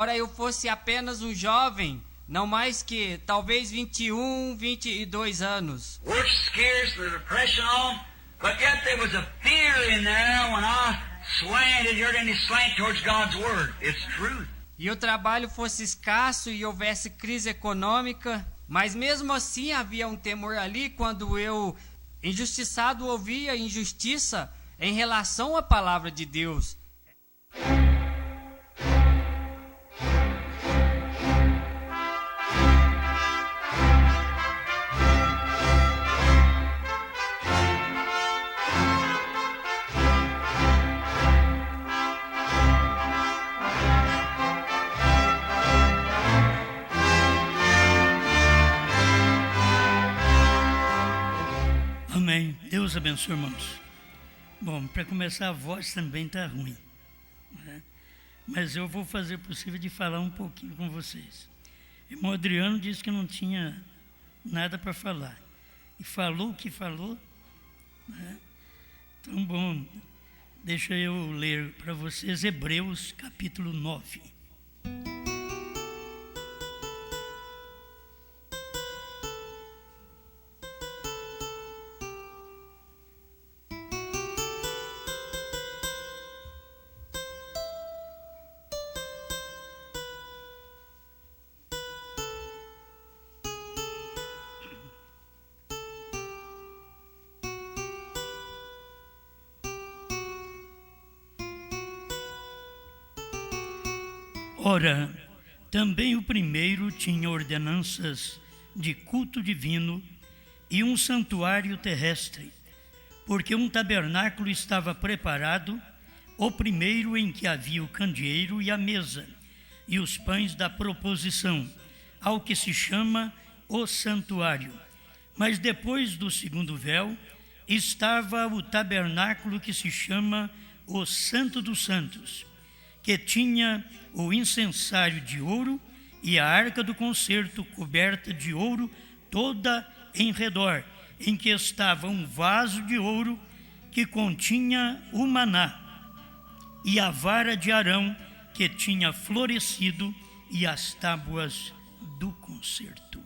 embora eu fosse apenas um jovem, não mais que talvez 21, 22 anos. Worked scarce with depression on, but yet there was a fear in there when I slanted, heard any slant towards God's Word. It's truth. E o trabalho fosse escasso e houvesse crise econômica, mas mesmo assim havia um temor ali quando eu, injustiçado, ouvia injustiça em relação à palavra de Deus. Amém. Deus abençoe, irmãos. Bom, para começar, a voz também está ruim, né? Mas eu vou fazer o possível de falar um pouquinho com vocês. O irmão Adriano disse que não tinha nada para falar. E falou o que falou, né? Então, bom, deixa eu ler para vocês Hebreus capítulo 9. Ora, também o primeiro tinha ordenanças de culto divino e um santuário terrestre, porque um tabernáculo estava preparado, o primeiro em que havia o candeeiro e a mesa, e os pães da proposição, ao que se chama o santuário. Mas depois do segundo véu, estava o tabernáculo que se chama o Santo dos Santos, que tinha o incensário de ouro e a arca do concerto coberta de ouro toda em redor, em que estava um vaso de ouro que continha o maná, e a vara de Arão que tinha florescido, e as tábuas do concerto.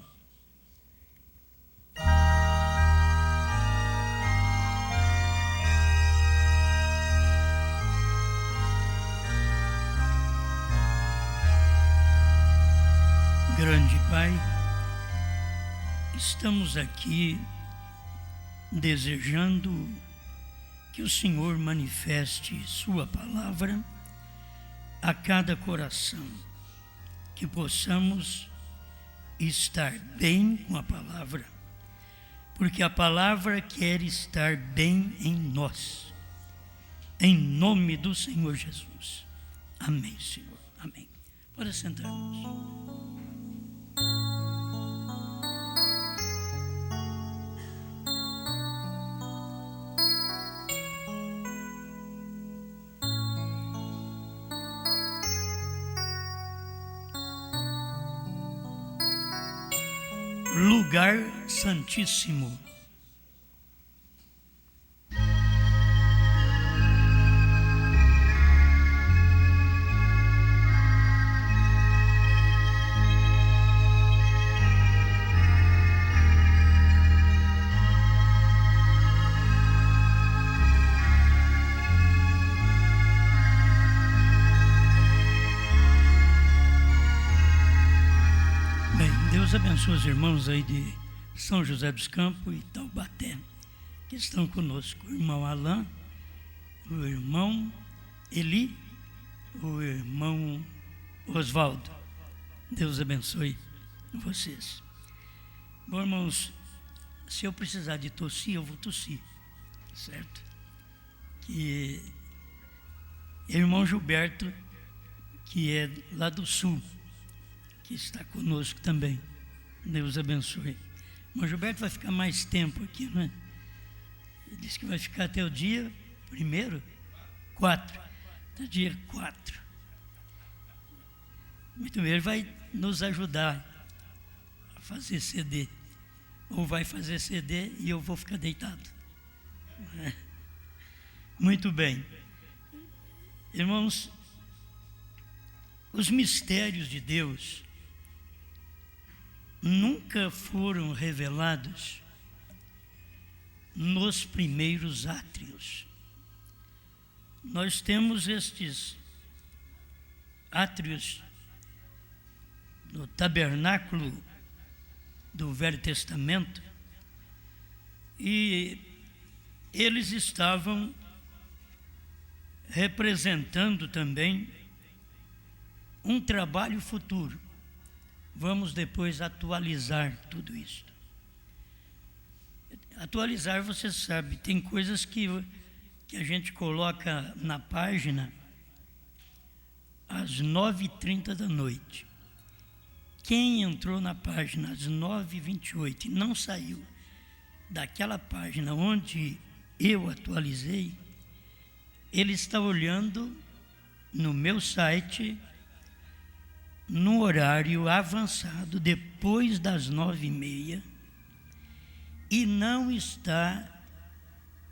Grande Pai, estamos aqui desejando que o Senhor manifeste Sua palavra a cada coração, que possamos estar bem com a palavra, porque a palavra quer estar bem em nós. Em nome do Senhor Jesus. Amém, Senhor. Amém. Pode sentar, irmãos. Lugar Santíssimo. Deus abençoe os irmãos aí de São José dos Campos e Taubaté, que estão conosco. O irmão Alain, o irmão Eli, o irmão Oswaldo. Deus abençoe vocês. Bom, irmãos, se eu precisar de tossir, eu vou tossir, certo? Que é o irmão Gilberto, que é lá do sul, que está conosco também. Deus abençoe. O Gilberto vai ficar mais tempo aqui, não é? Ele disse que vai ficar até o dia 4. Até o dia 4. Muito bem, ele vai nos ajudar a fazer CD. Ou vai fazer CD e eu vou ficar deitado. Muito bem. Irmãos, Os mistérios de Deus nunca foram revelados nos primeiros átrios. Nós temos estes átrios no tabernáculo do Velho Testamento, e eles estavam representando também um trabalho futuro. Vamos depois atualizar tudo isso. Atualizar, você sabe, tem coisas que a gente coloca na página às 9h30 da noite. Quem entrou na página às 9h28 e não saiu daquela página onde eu atualizei, ele está olhando no meu site no horário avançado, depois das 9h30, e não está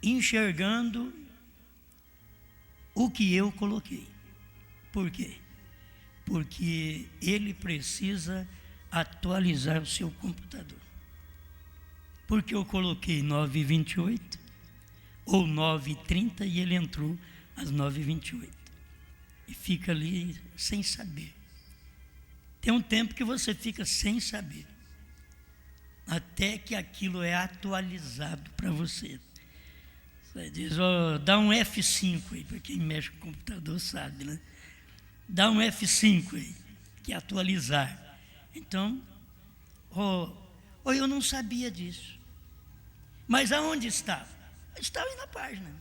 enxergando o que eu coloquei. Por quê? Porque ele precisa atualizar o seu computador. Porque eu coloquei 9h28 ou 9h30 e ele entrou às 9h28. E fica ali sem saber. Tem um tempo que você fica sem saber, até que aquilo é atualizado para você. Você diz, dá um F5 aí, para quem mexe com o computador sabe, né? Dá um F5 aí, que é atualizar. Então, eu não sabia disso. Mas aonde estava? Estava aí na página.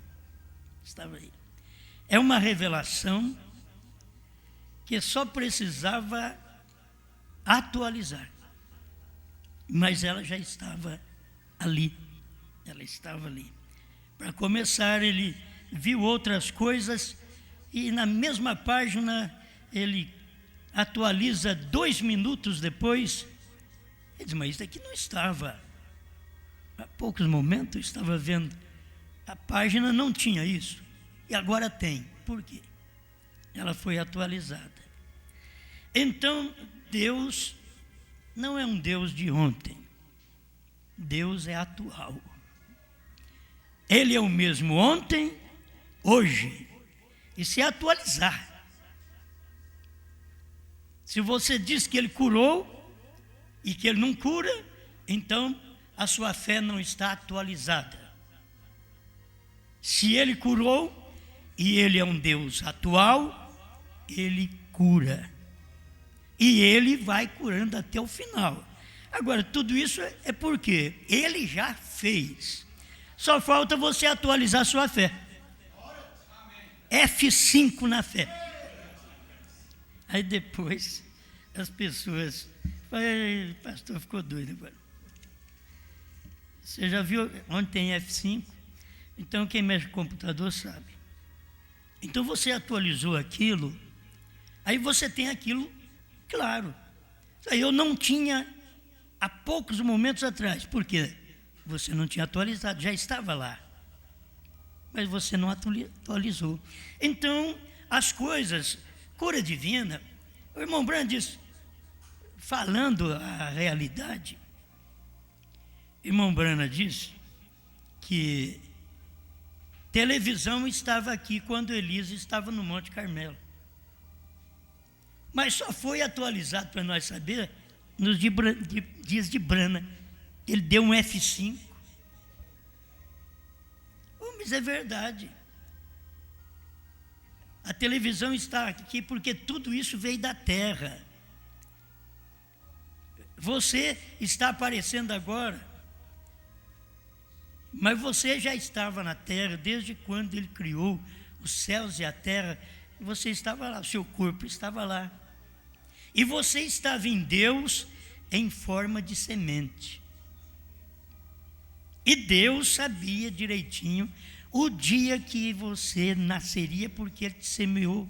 Estava aí. É uma revelação que só precisava atualizar. Mas ela já estava ali. Ela estava ali. Para começar, ele viu outras coisas e na mesma página ele atualiza 2 minutos depois. Ele diz, mas isso aqui não estava. Há poucos momentos eu estava vendo. A página não tinha isso. E agora tem. Por quê? Ela foi atualizada. Então, Deus não é um Deus de ontem. Deus é atual. Ele é o mesmo ontem, hoje. E se atualizar. Se você diz que ele curou e que ele não cura, então a sua fé não está atualizada. Se ele curou e ele é um Deus atual, ele cura. E ele vai curando até o final. Agora, tudo isso é porque ele já fez. Só falta você atualizar a sua fé. F5 na fé. Aí depois as pessoas falam, pastor, ficou doido agora. Você já viu onde tem F5? Então quem mexe com o computador sabe. Então você atualizou aquilo, aí você tem aquilo claro. Aí eu não tinha há poucos momentos atrás. Por quê? Você não tinha atualizado, já estava lá. Mas você não atualizou. Então, as coisas, cura divina, o irmão Branham diz, falando a realidade, o irmão Branham diz que televisão estava aqui quando Elisa estava no Monte Carmelo. Mas só foi atualizado para nós saber nos dias de Branham. Ele deu um F5. Mas é verdade. A televisão está aqui porque tudo isso veio da terra. Você está aparecendo agora, mas você já estava na terra desde quando ele criou os céus e a terra. Você estava lá, o seu corpo estava lá. E você estava em Deus em forma de semente. E Deus sabia direitinho o dia que você nasceria, porque Ele te semeou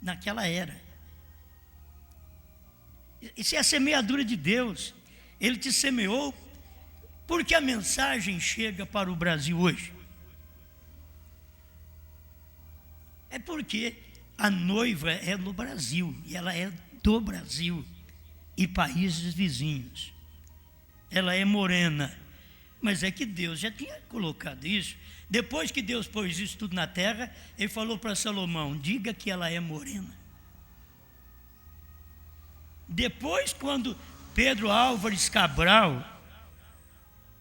naquela era. Isso é a semeadura de Deus. Ele te semeou porque a mensagem chega para o Brasil hoje. É porque a noiva é no Brasil, e ela é do Brasil e países vizinhos. Ela é morena, mas é que Deus já tinha colocado isso. Depois que Deus pôs isso tudo na terra, ele falou para Salomão: diga que ela é morena. Depois, quando Pedro Álvares Cabral,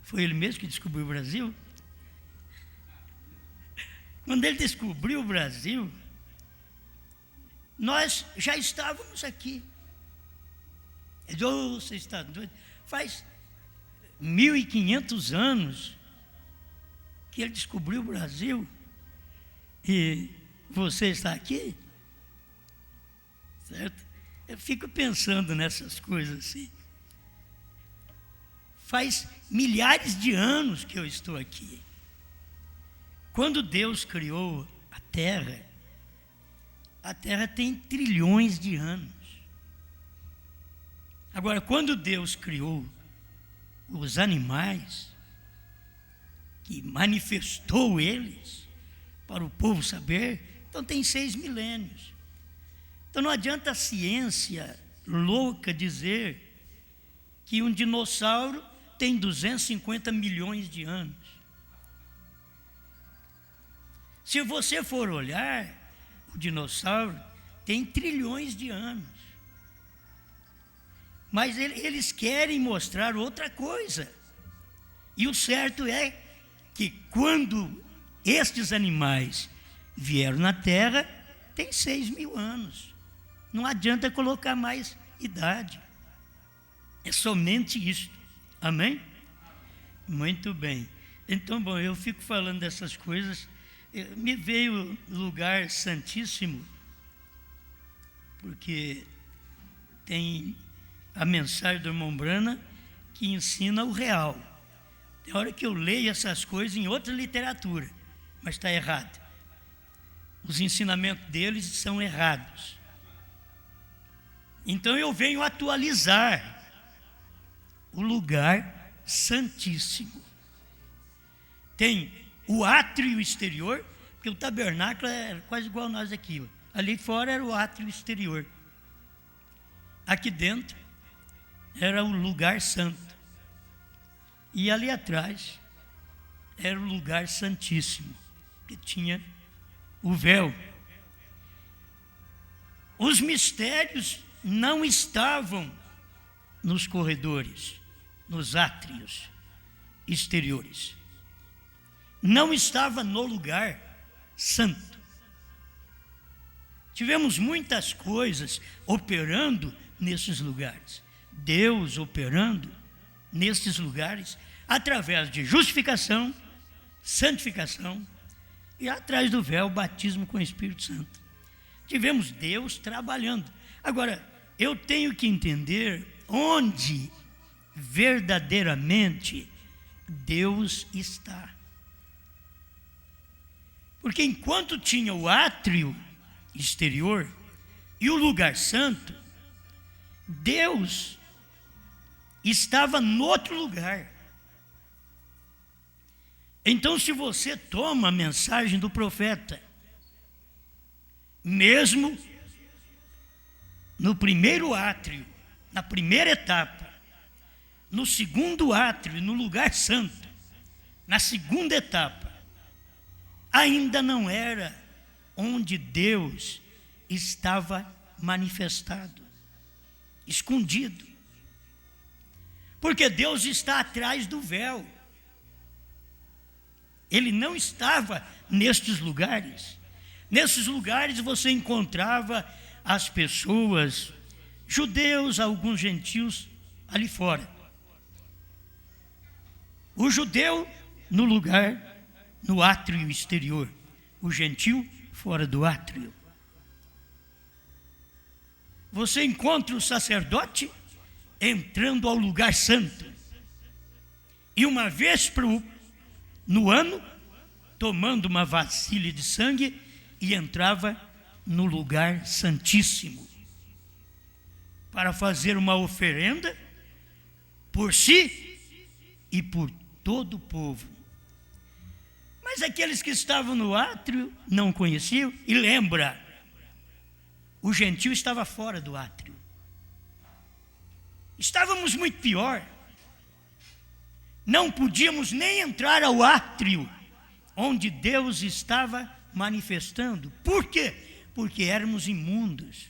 foi ele mesmo que descobriu o Brasil? Quando ele descobriu o Brasil, nós já estávamos aqui. Ele disse: oh, você está doido? Faz 1.500 anos que ele descobriu o Brasil e você está aqui? Certo? Eu fico pensando nessas coisas assim. Faz milhares de anos que eu estou aqui. Quando Deus criou a Terra tem trilhões de anos. Agora, quando Deus criou os animais, que manifestou eles para o povo saber, então tem 6 milênios. Então não adianta a ciência louca dizer que um dinossauro tem 250 milhões de anos. Se você for olhar, o dinossauro tem trilhões de anos. Mas eles querem mostrar outra coisa. E o certo é que quando estes animais vieram na Terra, tem 6.000 anos. Não adianta colocar mais idade. É somente isto. Amém? Muito bem. Então, bom, eu fico falando dessas coisas. Me veio lugar santíssimo, porque tem a mensagem do irmão Brana que ensina o real. Tem hora que eu leio essas coisas em outra literatura, mas está errado. Os ensinamentos deles são errados. Então eu venho atualizar o lugar santíssimo. Tem o átrio exterior, porque o tabernáculo era quase igual a nós aqui. Ali fora era o átrio exterior. Aqui dentro era o lugar santo. E ali atrás era o lugar santíssimo, que tinha o véu. Os mistérios não estavam nos corredores, nos átrios exteriores. Não estava no lugar santo. Tivemos muitas coisas operando nesses lugares. Deus operando nesses lugares através de justificação, santificação e atrás do véu, batismo com o Espírito Santo. Tivemos Deus trabalhando. Agora, eu tenho que entender onde verdadeiramente Deus está. Porque enquanto tinha o átrio exterior e o lugar santo, Deus estava no outro lugar. Então, se você toma a mensagem do profeta, mesmo no primeiro átrio, na primeira etapa, no segundo átrio, no lugar santo, na segunda etapa, ainda não era onde Deus estava manifestado, escondido. Porque Deus está atrás do véu. Ele não estava nestes lugares. Nesses lugares você encontrava as pessoas, judeus, alguns gentios, ali fora. O judeu no lugar, no átrio exterior. O gentio fora do átrio. Você encontra o sacerdote entrando ao lugar santo. E uma vez no ano, tomando uma vasilha de sangue, e entrava no lugar santíssimo para fazer uma oferenda por si e por todo o povo. Mas aqueles que estavam no átrio não conheciam. E lembra, o gentio estava fora do átrio. Estávamos muito pior. Não podíamos nem entrar ao átrio onde Deus estava manifestando. Por quê? Porque éramos imundos.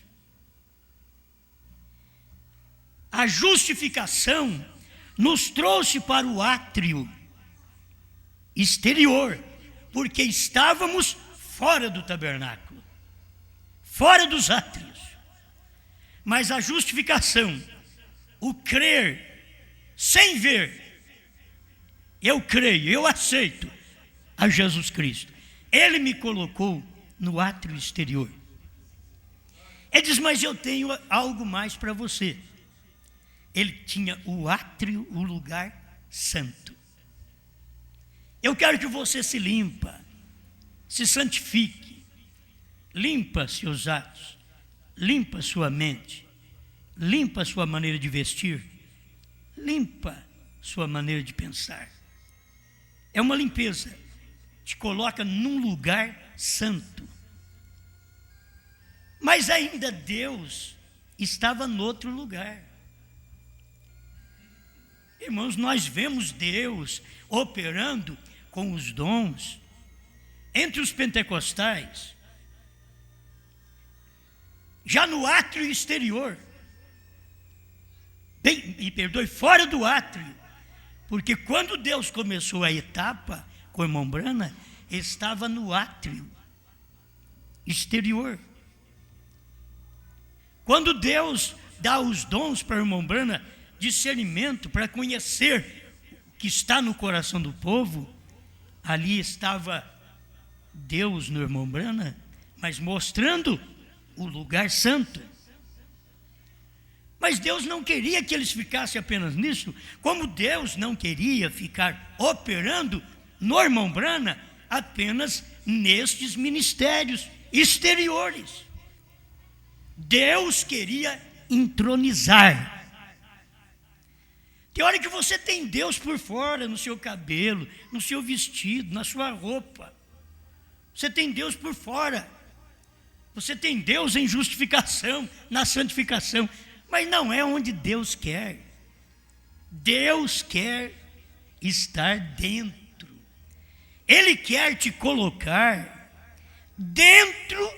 A justificação nos trouxe para o átrio exterior, porque estávamos fora do tabernáculo, fora dos átrios. Mas a justificação, o crer sem ver, eu creio, eu aceito a Jesus Cristo. Ele me colocou no átrio exterior. Ele diz, mas eu tenho algo mais para você. Ele tinha o átrio, o lugar santo. Eu quero que você se limpa, se santifique, limpa seus atos, limpa sua mente, limpa sua maneira de vestir, limpa sua maneira de pensar. É uma limpeza, te coloca num lugar santo. Mas ainda Deus estava no outro lugar. Irmãos, nós vemos Deus operando com os dons entre os pentecostais, já no átrio exterior, fora do átrio, porque quando Deus começou a etapa com a irmã Brana, estava no átrio exterior. Quando Deus dá os dons para a irmã Brana, discernimento para conhecer o que está no coração do povo, ali estava Deus no irmão Brana, mas mostrando o lugar santo. Mas Deus não queria que eles ficassem apenas nisso, como Deus não queria ficar operando no irmão Brana apenas nestes ministérios exteriores. Deus queria entronizar. Tem hora que você tem Deus por fora, no seu cabelo, no seu vestido, na sua roupa. Você tem Deus por fora. Você tem Deus em justificação, na santificação. Mas não é onde Deus quer. Deus quer estar dentro. Ele quer te colocar dentro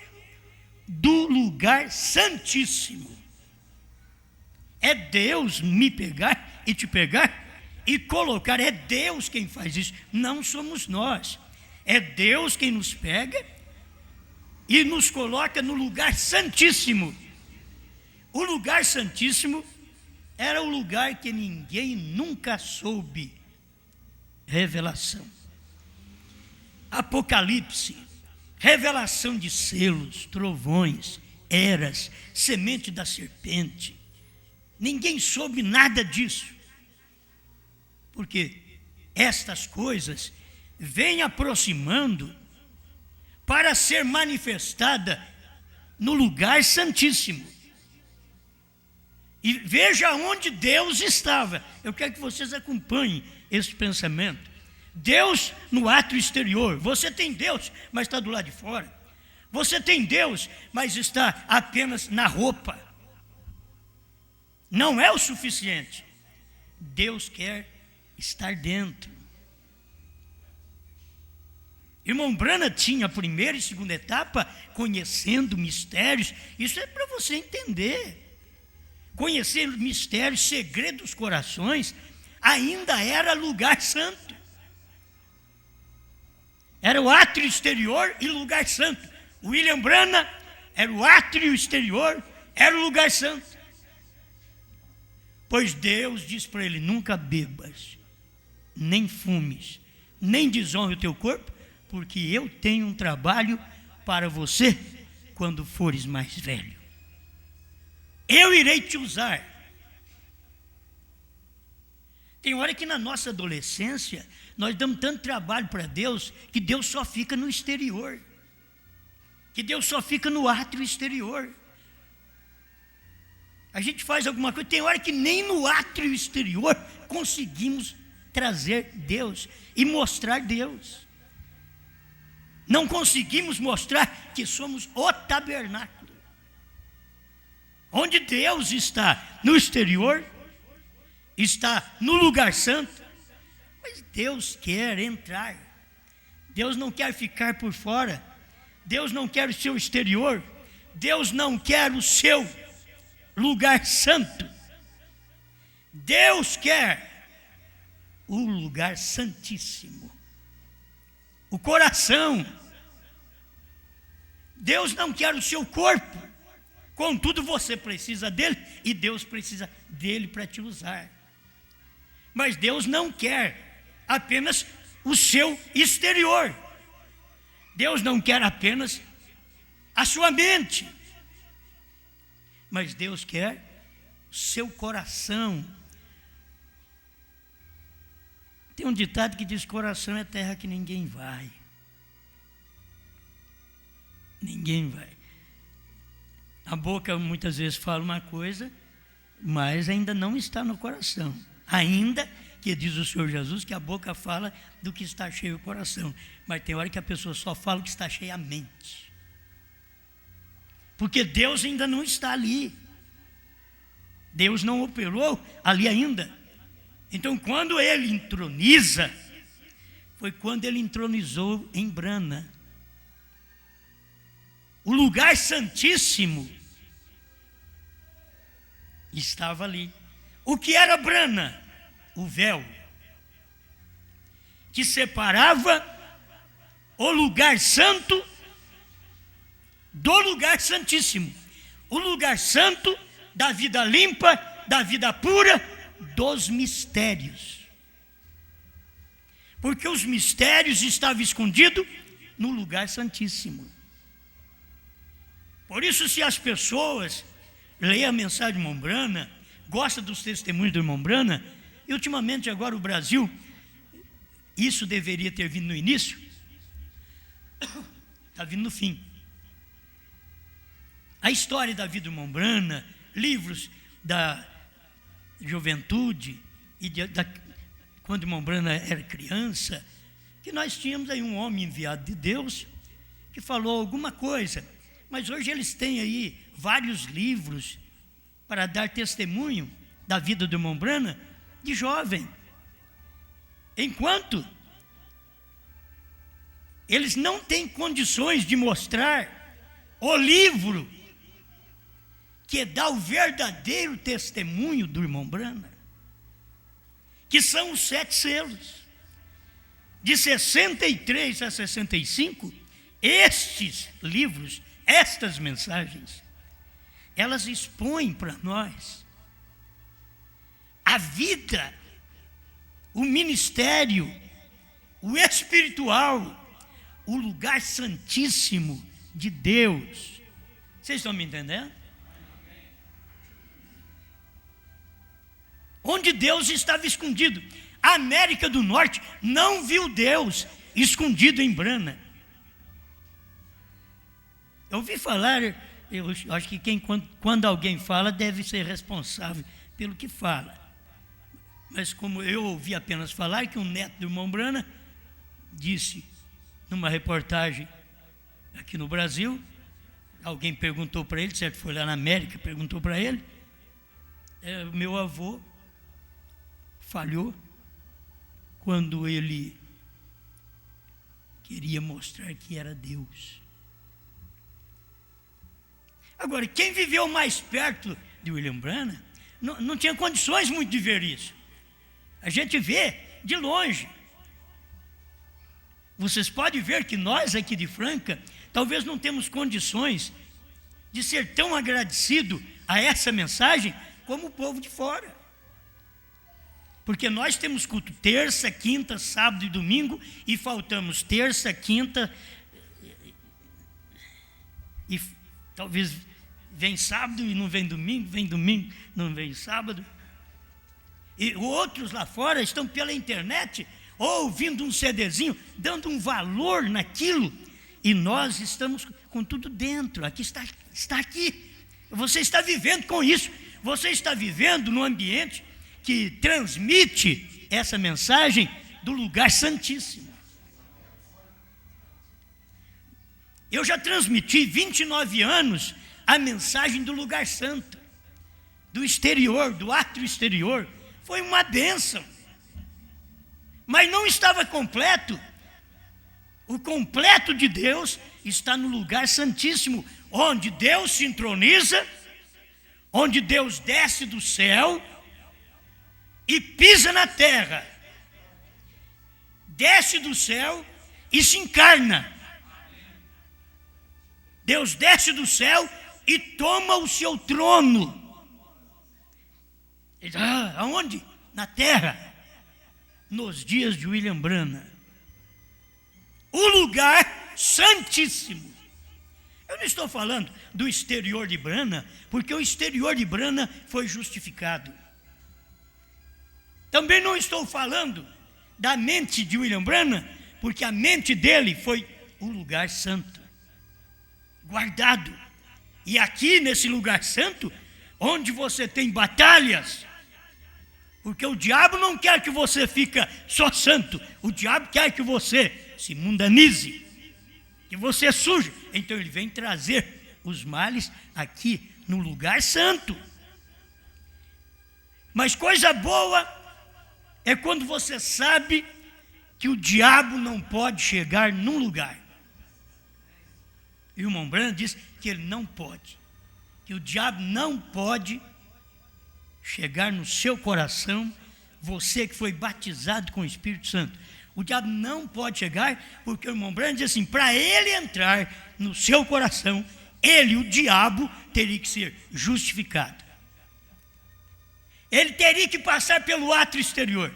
do lugar santíssimo. É Deus me pegar e te pegar e colocar. É Deus quem faz isso, não somos nós. É Deus quem nos pega e nos coloca no lugar santíssimo. O lugar santíssimo era o lugar que ninguém nunca soube. Revelação. Apocalipse, revelação de selos, trovões, eras, semente da serpente. Ninguém soube nada disso. Porque estas coisas vêm aproximando para ser manifestada no lugar santíssimo. E veja onde Deus estava. Eu quero que vocês acompanhem esse pensamento. Deus no átrio exterior. Você tem Deus, mas está do lado de fora. Você tem Deus, mas está apenas na roupa. Não é o suficiente. Deus quer estar dentro. Irmão Brana tinha a primeira e segunda etapa, conhecendo mistérios. Isso é para você entender. Conhecer mistérios, segredos dos corações, ainda era lugar santo. Era o átrio exterior e lugar santo. William Brana era o átrio exterior, era o lugar santo. Pois Deus diz para ele, nunca bebas, nem fumes, nem desonre o teu corpo, porque eu tenho um trabalho para você quando fores mais velho. Eu irei te usar. Tem hora que na nossa adolescência, nós damos tanto trabalho para Deus, que Deus só fica no exterior. Que Deus só fica no átrio exterior. A gente faz alguma coisa, tem hora que nem no átrio exterior conseguimos trazer Deus e mostrar Deus. Não conseguimos mostrar que somos o tabernáculo. onde Deus está no exterior, está no lugar santo, mas Deus quer entrar. Deus não quer ficar por fora. Deus não quer o seu exterior. Deus não quer o seu lugar santo. Deus quer o lugar santíssimo, o coração. Deus não quer o seu corpo. Contudo, você precisa dele e Deus precisa dele para te usar. Mas Deus não quer apenas o seu exterior. Deus não quer apenas a sua mente. Mas Deus quer o seu coração. Tem um ditado que diz: coração é terra que ninguém vai. Ninguém vai. A boca muitas vezes fala uma coisa, mas ainda não está no coração. Ainda que diz o Senhor Jesus que a boca fala do que está cheio o coração. Mas tem hora que a pessoa só fala o que está cheia a mente. Porque Deus ainda não está ali. Deus não operou ali ainda. Então, quando Ele entroniza, foi quando Ele entronizou em Brana. O lugar santíssimo estava ali. O que era Brana? O véu que separava o lugar santo do lugar santíssimo. O lugar santo da vida limpa, da vida pura, dos mistérios. Porque os mistérios estavam escondidos no lugar santíssimo. Por isso, se as pessoas leem a mensagem de irmão Brana, gostam dos testemunhos do irmão Brana, e ultimamente agora o Brasil, isso deveria ter vindo no início, está vindo no fim. A história da vida do irmão Brana, livros da juventude, e quando o irmão Brana era criança, que nós tínhamos aí um homem enviado de Deus, que falou alguma coisa, mas hoje eles têm aí vários livros para dar testemunho da vida do irmão Brana de jovem. Enquanto eles não têm condições de mostrar o livro que dá o verdadeiro testemunho do irmão Brana, que são os 7 selos. De 63 a 65, estes livros, estas mensagens, elas expõem para nós a vida, o ministério, o espiritual, o lugar santíssimo de Deus. Vocês estão me entendendo? Onde Deus estava escondido. A América do Norte não viu Deus escondido em Brana. Eu ouvi falar, eu acho que quando alguém fala, deve ser responsável pelo que fala. Mas como eu ouvi apenas falar, que um neto do irmão Brana disse, numa reportagem aqui no Brasil, alguém perguntou para ele, certo? Foi lá na América, perguntou para ele, meu avô falhou quando ele queria mostrar que era Deus. Agora, quem viveu mais perto de William Branham não tinha condições muito de ver isso. A gente vê de longe. Vocês podem ver que nós aqui de Franca, talvez não temos condições de ser tão agradecido a essa mensagem como o povo de fora. Porque nós temos culto terça, quinta, sábado e domingo, e faltamos terça, quinta, e talvez vem sábado e não vem domingo, não vem sábado. E outros lá fora estão pela internet, ouvindo um CDzinho, dando um valor naquilo, e nós estamos com tudo dentro, aqui está aqui. Você está vivendo com isso, você está vivendo num ambiente que transmite essa mensagem do lugar santíssimo. Eu já transmiti 29 anos a mensagem do lugar santo. do exterior, do átrio exterior, foi uma bênção. Mas não estava completo. O completo de Deus está no lugar santíssimo, onde Deus se entroniza, onde Deus desce do céu e pisa na terra. Desce do céu e se encarna. Deus desce do céu e toma o seu trono. Aonde? Na terra. Nos dias de William Branham. O lugar santíssimo. Eu não estou falando do exterior de Branham, porque o exterior de Branham foi justificado. Também não estou falando da mente de William Branham, porque a mente dele foi o lugar santo, guardado. E aqui nesse lugar santo, onde você tem batalhas, porque o diabo não quer que você fique só santo, o diabo quer que você se mundanize, que você suje. Então ele vem trazer os males aqui no lugar santo. Mas coisa boa é quando você sabe que o diabo não pode chegar num lugar. E o irmão Branham diz que ele não pode, que o diabo não pode chegar no seu coração, você que foi batizado com o Espírito Santo. O diabo não pode chegar, porque o irmão Branham diz assim, para ele entrar no seu coração, ele, o diabo, teria que ser justificado. Ele teria que passar pelo átrio exterior.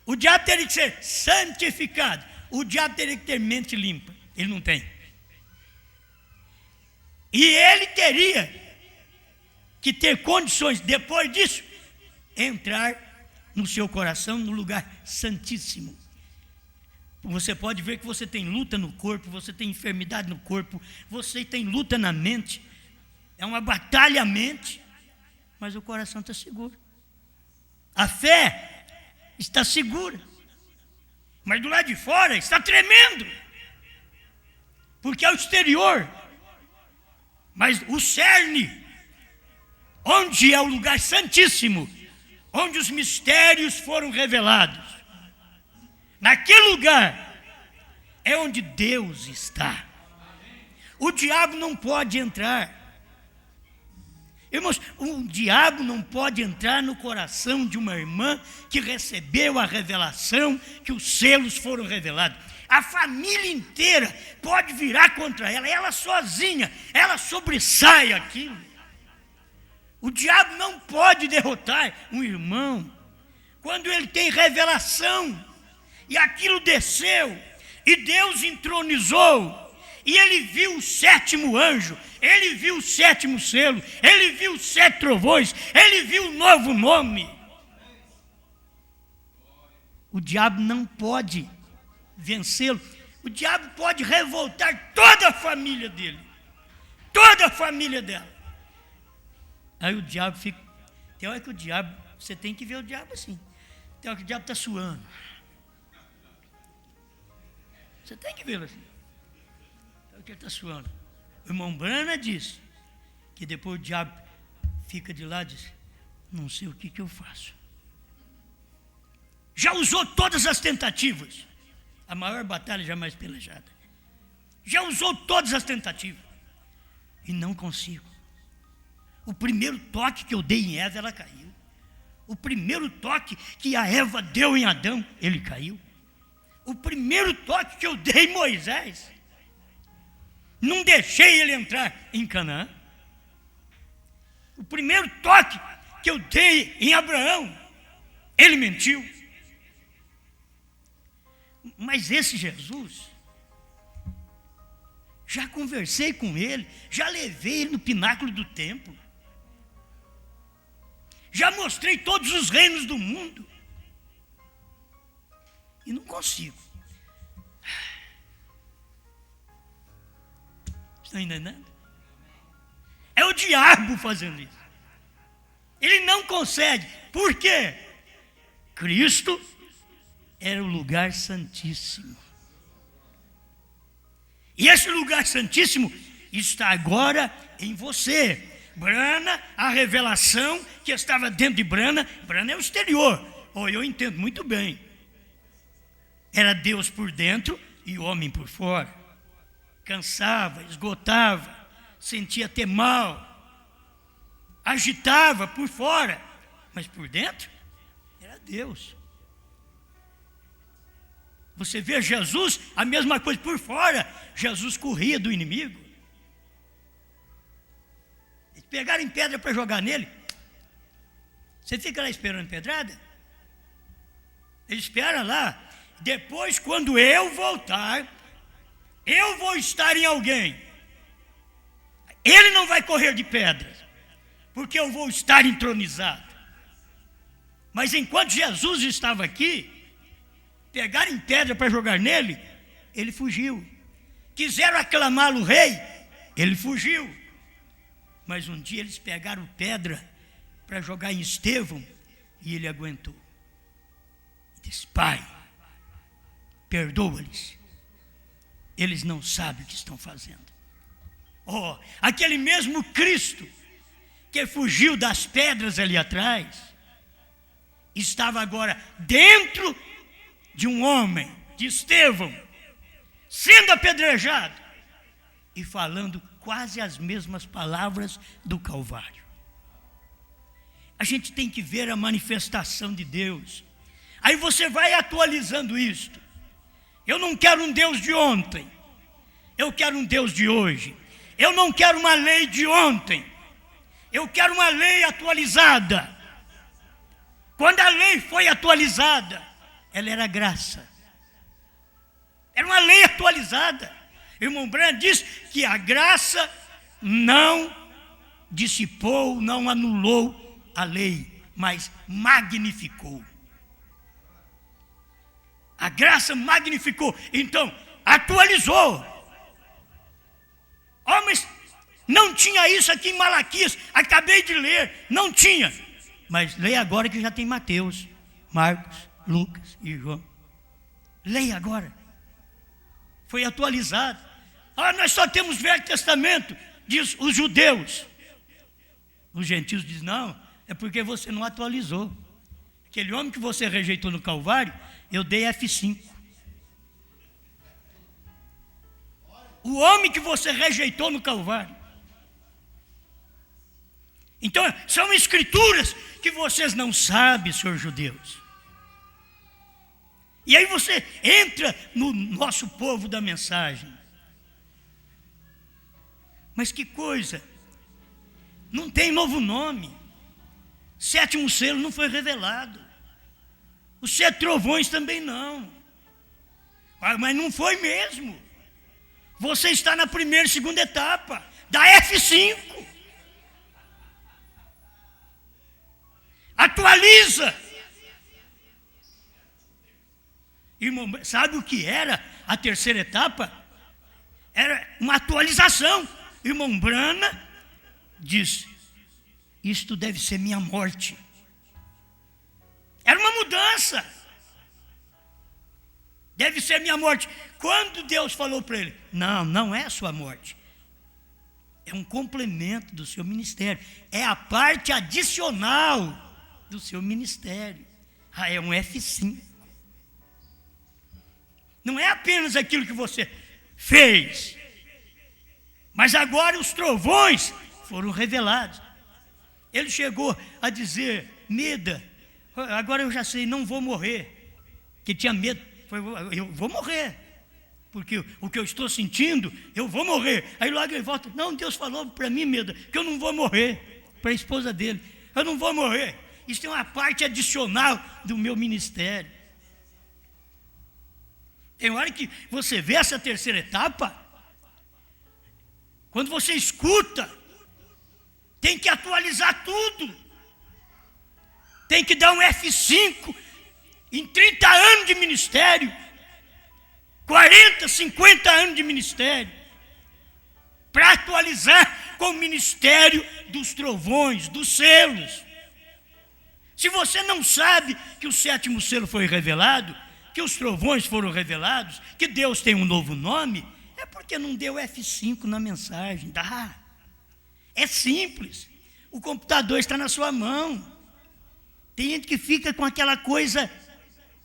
O diabo teria que ser santificado. O diabo teria que ter mente limpa. Ele não tem. E ele teria que ter condições, depois disso, entrar no seu coração, no lugar santíssimo. Você pode ver que você tem luta no corpo, você tem enfermidade no corpo, você tem luta na mente. É uma batalha à mente, mas o coração está seguro. A fé está segura, mas do lado de fora está tremendo, porque é o exterior. Mas o cerne, onde é o lugar santíssimo, onde os mistérios foram revelados, naquele lugar é onde Deus está. O diabo não pode entrar. Irmãos, o diabo não pode entrar no coração de uma irmã que recebeu a revelação, que os selos foram revelados. A família inteira pode virar contra ela, ela sozinha, ela sobressai aquilo. O diabo não pode derrotar um irmão quando ele tem revelação, e aquilo desceu, e Deus entronizou, e ele viu o sétimo anjo, ele viu o sétimo selo, ele viu os 7 trovões, ele viu o novo nome. O diabo não pode vencê-lo. O diabo pode revoltar toda a família dele, toda a família dela. Aí o diabo fica. Tem hora que o diabo, você tem que ver o diabo assim. Tem hora que o diabo está suando. Você tem que vê-lo assim. Tem hora que ele está suando. O irmão Branham disse que depois o diabo fica de lá e diz: não sei o que eu faço. Já usou todas as tentativas. A maior batalha jamais pelejada. Já usou todas as tentativas. E não consigo. O primeiro toque que eu dei em Eva, ela caiu. O primeiro toque que a Eva deu em Adão, ele caiu. O primeiro toque que eu dei em Moisés, não deixei ele entrar em Canaã. O primeiro toque que eu dei em Abraão, ele mentiu. Mas esse Jesus, já conversei com ele, já levei ele no pináculo do templo, já mostrei todos os reinos do mundo, e não consigo. Estão entendendo? É o diabo fazendo isso. Ele não consegue. Por quê? Cristo era o lugar santíssimo. E esse lugar santíssimo está agora em você. Brana, a revelação que estava dentro de Brana. Brana é o exterior. Eu entendo muito bem. Era Deus por dentro e o homem por fora. Cansava, esgotava, sentia até mal, agitava por fora, mas por dentro era Deus. Você vê Jesus, a mesma coisa por fora. Jesus corria do inimigo. Eles pegaram pedra para jogar nele. Você fica lá esperando pedrada? Ele espera lá. Depois, quando eu voltar, eu vou estar em alguém. Ele não vai correr de pedras, porque eu vou estar entronizado. Mas enquanto Jesus estava aqui, pegaram pedra para jogar nele, ele fugiu. Quiseram aclamá-lo rei, ele fugiu. Mas um dia eles pegaram pedra para jogar em Estevão e ele aguentou. E disse: Pai, perdoa-lhes, eles não sabem o que estão fazendo. Aquele mesmo Cristo que fugiu das pedras ali atrás, estava agora dentro de um homem, de Estevão, sendo apedrejado e falando quase as mesmas palavras do Calvário. A gente tem que ver a manifestação de Deus. Aí você vai atualizando isto. Eu não quero um Deus de ontem, eu quero um Deus de hoje. Eu não quero uma lei de ontem, eu quero uma lei atualizada. Quando a lei foi atualizada, ela era graça. Era uma lei atualizada. O irmão Branham diz que a graça não dissipou, não anulou a lei, mas magnificou. A graça magnificou, então atualizou. Mas não tinha isso aqui em Malaquias, acabei de ler, não tinha. Mas leia agora que já tem Mateus, Marcos, Lucas e João. Leia agora. Foi atualizado. Nós só temos Velho Testamento, diz os judeus. Os gentios dizem: não, é porque você não atualizou. Aquele homem que você rejeitou no Calvário, eu dei F5. O homem que você rejeitou no Calvário. Então, são escrituras que vocês não sabem, senhor judeus. E aí você entra no nosso povo da mensagem. Mas que coisa, não tem novo nome. Sétimo selo não foi revelado. Os 7 trovões também não. Mas não foi mesmo. Você está na primeira e segunda etapa da F5. Atualiza. Irmão, sabe o que era a terceira etapa? Era uma atualização. Irmão Brana diz: isto deve ser minha morte. Era uma mudança. Deve ser minha morte. Quando Deus falou para ele: não, não é a sua morte. É um complemento do seu ministério. É a parte adicional do seu ministério. É um F5. Não é apenas aquilo que você fez, mas agora os trovões foram revelados. Ele chegou a dizer: Meda, agora eu já sei, não vou morrer. Que tinha medo, eu vou morrer, porque o que eu estou sentindo, eu vou morrer. Aí logo ele volta: não, Deus falou para mim, Meda, que eu não vou morrer. Para a esposa dele: eu não vou morrer. Isso é uma parte adicional do meu ministério. Tem hora que você vê essa terceira etapa, quando você escuta, tem que atualizar tudo. Tem que dar um F5 em 30 anos de ministério, 40, 50 anos de ministério, para atualizar com o ministério dos trovões, dos selos. Se você não sabe que o 7º selo foi revelado, que os trovões foram revelados, que Deus tem um novo nome, é porque não deu F5 na mensagem. Dá. É simples. O computador está na sua mão. Tem gente que fica com aquela coisa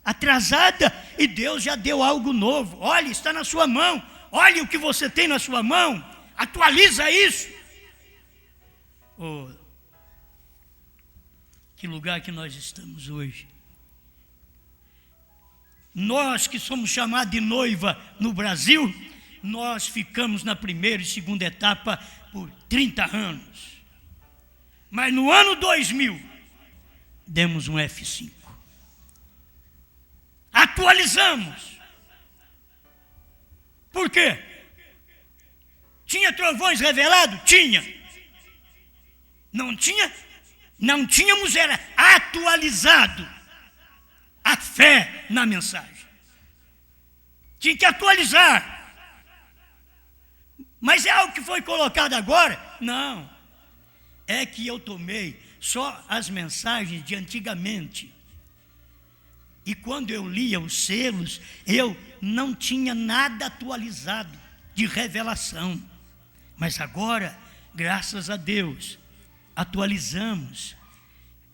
atrasada e Deus já deu algo novo. Olha, está na sua mão. Olha o que você tem na sua mão. Atualiza isso. Oh, que lugar que nós estamos hoje. Nós que somos chamados de noiva no Brasil, nós ficamos na primeira e segunda etapa por 30 anos. Mas no ano 2000, demos um F5. Atualizamos. Por quê? Tinha trovões revelados? Tinha. Não tinha? Não tínhamos, era atualizado a fé na mensagem. Tinha que atualizar. Mas é algo que foi colocado agora? Não. É que eu tomei só as mensagens de antigamente. E quando eu lia os selos, eu não tinha nada atualizado de revelação. Mas agora, graças a Deus, atualizamos.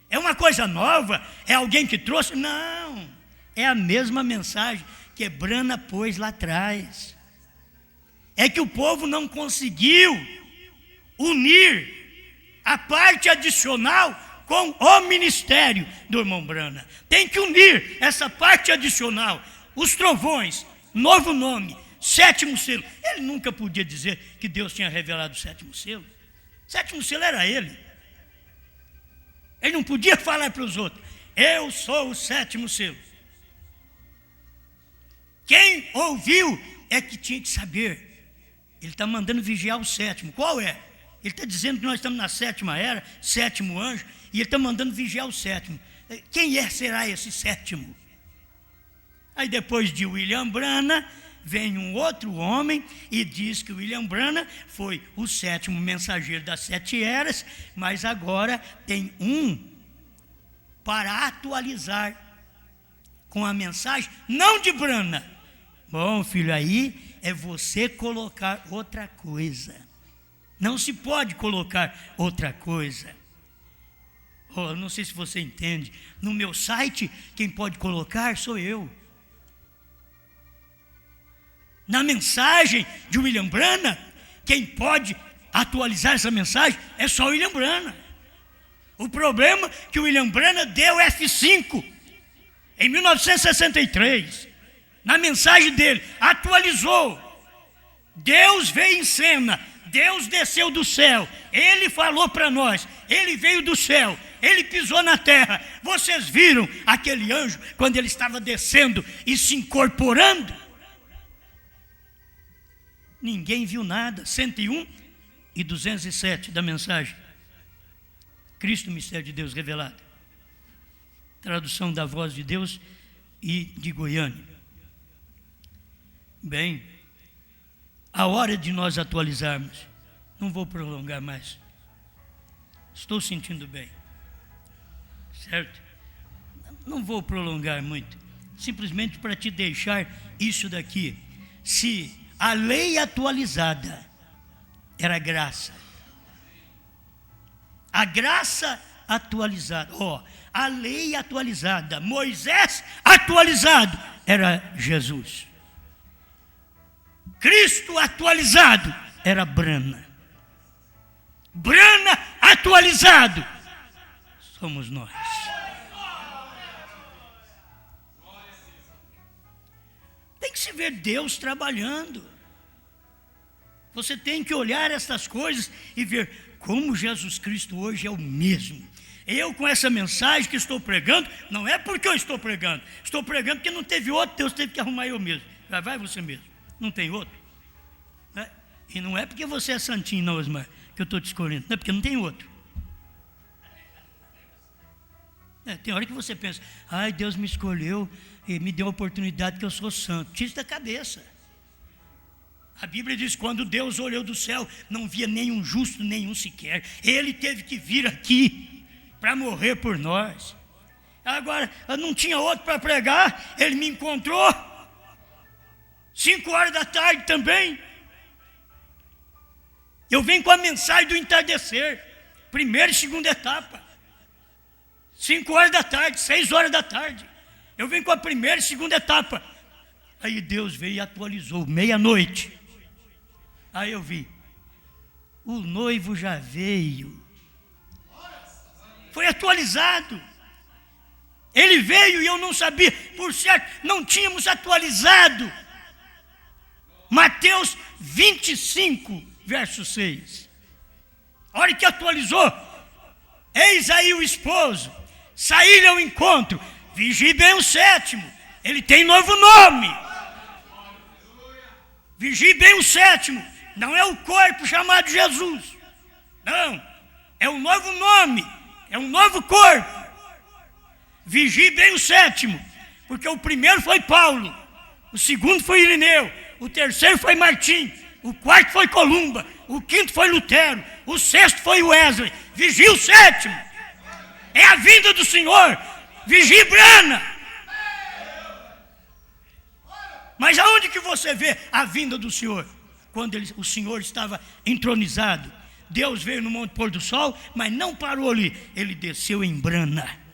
É uma coisa nova? É alguém que trouxe? Não. É a mesma mensagem que Brana pôs lá atrás. É que o povo não conseguiu unir a parte adicional com o ministério do irmão Brana. Tem que unir essa parte adicional. Os trovões, novo nome, sétimo selo. Ele nunca podia dizer que Deus tinha revelado o sétimo selo. O sétimo selo era ele. Ele não podia falar para os outros: eu sou o sétimo selo. Quem ouviu é que tinha que saber. Ele está mandando vigiar o sétimo. Qual é? Ele está dizendo que nós estamos na sétima era, sétimo anjo, e ele está mandando vigiar o sétimo. Quem será esse sétimo? Aí depois de William Brana, vem um outro homem e diz que William Brana foi o sétimo mensageiro das 7 eras, mas agora tem um para atualizar com a mensagem, não de Brana. Bom, filho, aí é você colocar outra coisa. Não se pode colocar outra coisa. Oh, não sei se você entende. No meu site, quem pode colocar sou eu. Na mensagem de William Brana, quem pode atualizar essa mensagem é só William Brana. O problema é que o William Brana deu F5 em 1963. Na mensagem dele, atualizou. Deus veio em cena, Deus desceu do céu, Ele falou para nós, Ele veio do céu, Ele pisou na terra. Vocês viram aquele anjo quando ele estava descendo e se incorporando? Ninguém viu nada. 101 e 207 da mensagem. Cristo, mistério de Deus revelado. Tradução da Voz de Deus e de Goiânia. Bem, a hora de nós atualizarmos. Não vou prolongar mais. Estou sentindo bem. Certo? Não vou prolongar muito. Simplesmente para te deixar isso daqui. Se a lei atualizada era graça. A graça atualizada. A lei atualizada. Moisés atualizado. Era Jesus. Cristo atualizado. Era Brana. Brana atualizado. Somos nós. Tem que se ver Deus trabalhando. Você tem que olhar essas coisas e ver como Jesus Cristo hoje é o mesmo. Eu com essa mensagem que estou pregando, não é porque eu estou pregando porque não teve outro, Deus teve que arrumar eu mesmo. Vai você mesmo, não tem outro. Né? E não é porque você é santinho não, Osmar, que eu estou te escolhendo, não é porque não tem outro. Tem hora que você pensa, ai, Deus me escolheu e me deu a oportunidade que eu sou santo. Tira isso da cabeça. A Bíblia diz, quando Deus olhou do céu, não via nenhum justo, nenhum sequer. Ele teve que vir aqui para morrer por nós. Agora, eu não tinha outro para pregar, ele me encontrou. 5 horas da tarde também. Eu venho com a mensagem do entardecer, primeira e segunda etapa, 5 horas da tarde, 6 horas da tarde. Eu venho com a primeira e segunda etapa. Aí Deus veio e atualizou, meia-noite. Aí eu vi, o noivo já veio. Foi atualizado. Ele veio e eu não sabia, por certo, não tínhamos atualizado. Mateus 25, verso 6. A hora que atualizou, eis aí o esposo, saí-lhe ao encontro, vigie bem o sétimo, ele tem novo nome. Vigie bem o sétimo, não é o corpo chamado Jesus, não, é um novo nome, é um novo corpo. Vigie bem o sétimo, porque o primeiro foi Paulo, o segundo foi Irineu, o terceiro foi Martim, o quarto foi Columba, o quinto foi Lutero, o sexto foi Wesley. Vigie o sétimo, é a vinda do Senhor. Vigie Brana. Mas aonde que você vê a vinda do Senhor? Quando o Senhor estava entronizado. Deus veio no Monte Pôr do Sol, mas não parou ali, ele desceu em Brana.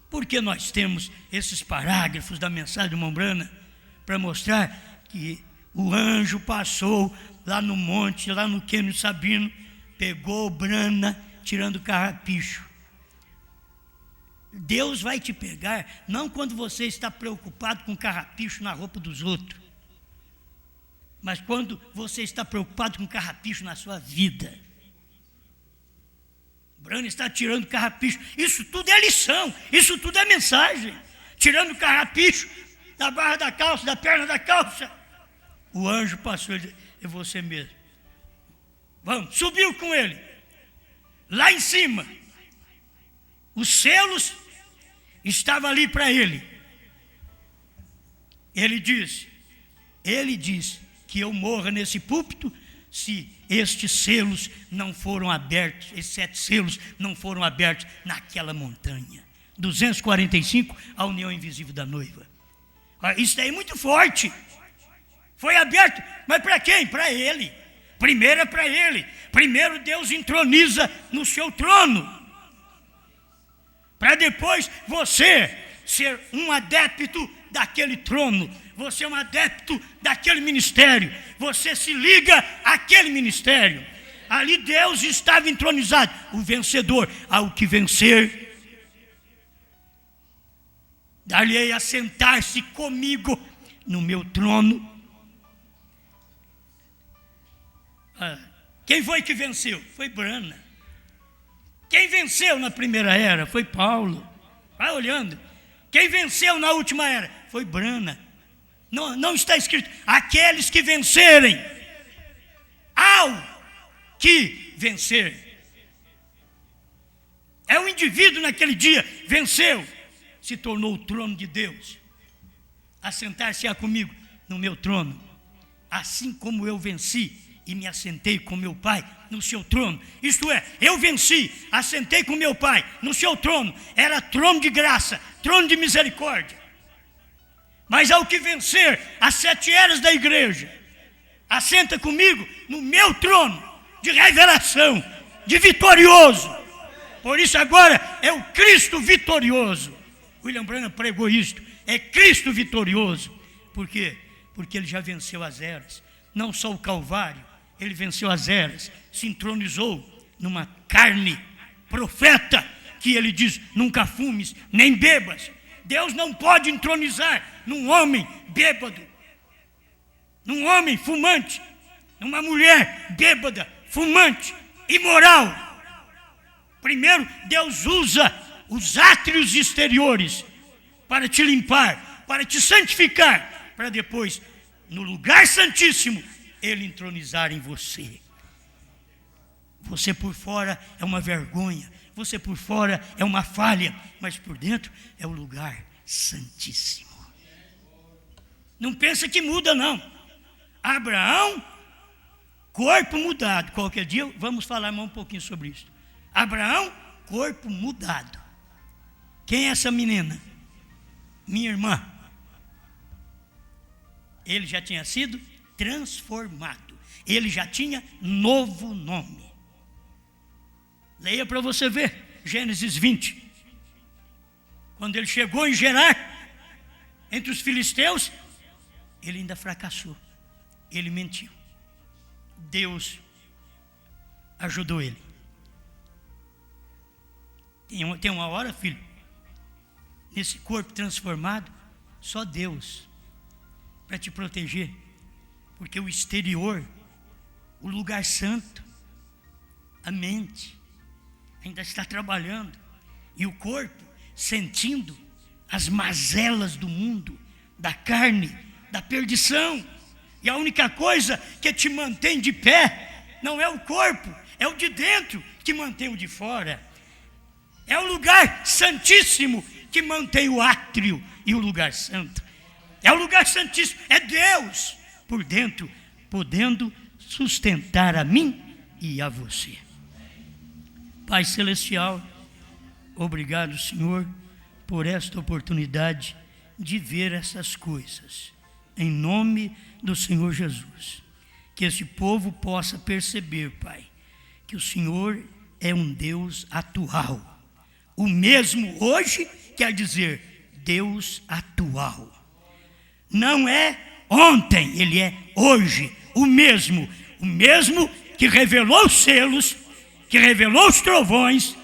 Porque nós temos esses parágrafos da mensagem de Mombrana para mostrar que o anjo passou lá no monte, lá no Quênio Sabino, pegou Brana, tirando o carrapicho. Deus vai te pegar, não quando você está preocupado com carrapicho na roupa dos outros, mas quando você está preocupado com carrapicho na sua vida. Brana está tirando carrapicho. Isso tudo é lição, isso tudo é mensagem. Tirando carrapicho da barra da calça, da perna da calça. O anjo passou e disse, é você mesmo. Vamos, subiu com ele. Lá em cima, os selos estavam ali para ele. Ele diz que eu morra nesse púlpito se estes selos não foram abertos, esses 7 selos não foram abertos naquela montanha. 245, a união invisível da noiva. Isso daí é muito forte. Foi aberto, mas para quem? Para ele. Primeiro é para ele. Primeiro Deus entroniza no seu trono, para depois você ser um adepto daquele trono. Você é um adepto daquele ministério. Você se liga àquele ministério. Ali Deus estava entronizado. O vencedor, ao que vencer, dar-lhe a sentar-se comigo no meu trono. Quem foi que venceu? Foi Brana. Quem venceu na primeira era? Foi Paulo. Vai olhando. Quem venceu na última era? Foi Brana. Não está escrito, aqueles que vencerem, ao que vencer. É o indivíduo naquele dia, venceu, se tornou o trono de Deus. Assentar-se-á comigo no meu trono, assim como eu venci e me assentei com meu Pai no seu trono. Isto é, eu venci, assentei com meu Pai no seu trono. Era trono de graça, trono de misericórdia. Mas ao que vencer as 7 eras da igreja, assenta comigo no meu trono de revelação, de vitorioso. Por isso agora é o Cristo vitorioso. William Branham pregou isto, é Cristo vitorioso. Por quê? Porque ele já venceu as eras. Não só o Calvário, ele venceu as eras, se entronizou numa carne profeta, que ele diz, nunca fumes, nem bebas. Deus não pode entronizar num homem bêbado, num homem fumante, numa mulher bêbada, fumante, imoral. Primeiro, Deus usa os átrios exteriores para te limpar, para te santificar, para depois, no lugar santíssimo, Ele entronizar em você. Você por fora é uma vergonha, você por fora é uma falha, mas por dentro é o lugar santíssimo. Não pensa que muda, não. Abraão, corpo mudado. Qualquer dia vamos falar mais um pouquinho sobre isso. Abraão, corpo mudado. Quem é essa menina? Minha irmã. Ele já tinha sido transformado. ele já tinha novo nome. Leia para você ver, Gênesis 20. Quando ele chegou em Gerar, entre os filisteus, ele ainda fracassou. Ele mentiu. Deus ajudou ele. Tem uma hora, filho, nesse corpo transformado, só Deus para te proteger. Porque o exterior, o lugar santo, a mente, ainda está trabalhando. E o corpo sentindo as mazelas do mundo, da carne, da perdição. E a única coisa que te mantém de pé não é o corpo, é o de dentro que mantém o de fora. É o lugar santíssimo que mantém o átrio e o lugar santo. É o lugar santíssimo, é Deus por dentro, podendo sustentar a mim e a você. Pai Celestial, obrigado, Senhor, por esta oportunidade de ver essas coisas. Em nome do Senhor Jesus. Que esse povo possa perceber, Pai, que o Senhor é um Deus atual. O mesmo hoje quer dizer Deus atual. Não é ontem, ele é hoje. O mesmo que revelou os selos, que revelou os trovões,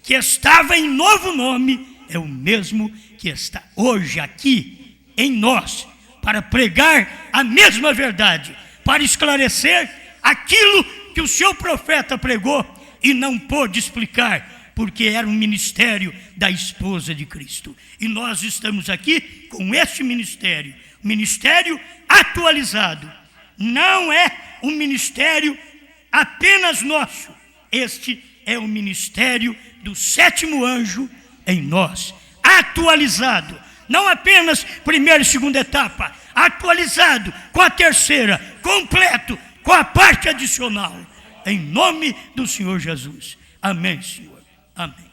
que estava em novo nome, é o mesmo que está hoje aqui em nós, para pregar a mesma verdade, para esclarecer aquilo que o seu profeta pregou e não pôde explicar, porque era um ministério da esposa de Cristo. E nós estamos aqui com este ministério atualizado. Não é um ministério apenas nosso. Este é o ministério do sétimo anjo em nós, atualizado. Não apenas primeira e segunda etapa, atualizado com a terceira, completo, com a parte adicional. Em nome do Senhor Jesus. Amém, Senhor. Amém.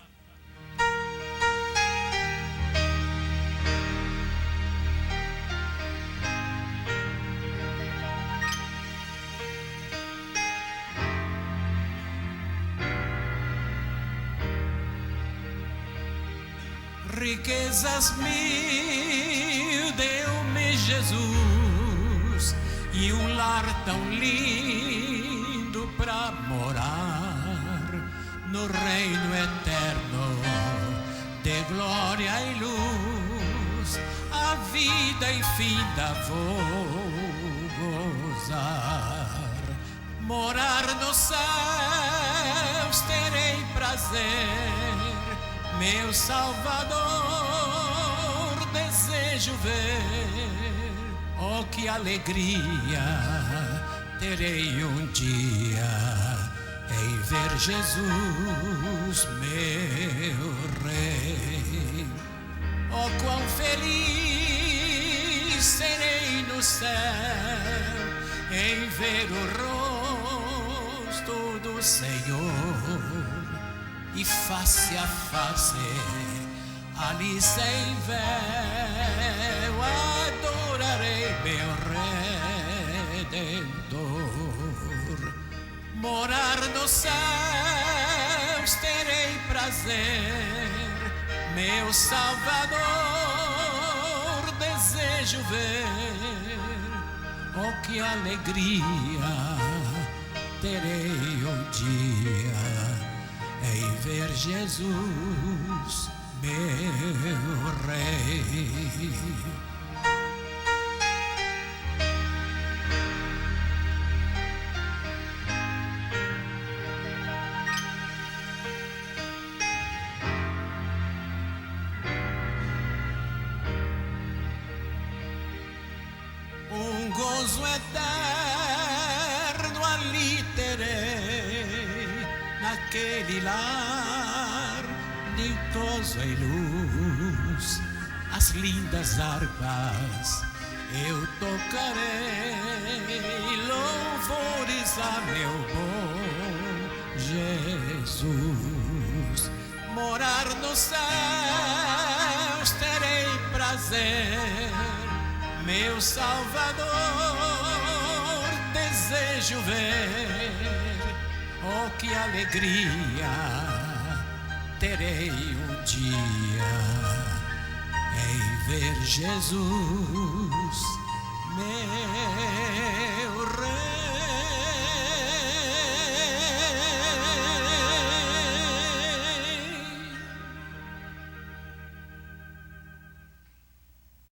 Riquezas mil deu-me Jesus e um lar tão lindo pra morar no reino eterno de glória e luz. A vida infinda vou gozar, morar nos céus terei prazer. Meu Salvador desejo ver. Oh, que alegria terei um dia em ver Jesus, meu Rei. Oh, quão feliz serei no céu em ver o rosto do Senhor. E face a face, ali sem véu, adorarei meu Redentor. Morar nos céus terei prazer, meu Salvador desejo ver. Oh, que alegria terei um dia em ver Jesus, meu Rei. Um gozo eterno ali terei, naquele lar de gozo e luz. As lindas harpas eu tocarei, louvores a meu bom Jesus. Morar nos céus terei prazer, meu Salvador desejo desejo ver, oh que alegria terei um dia em ver Jesus, meu Rei.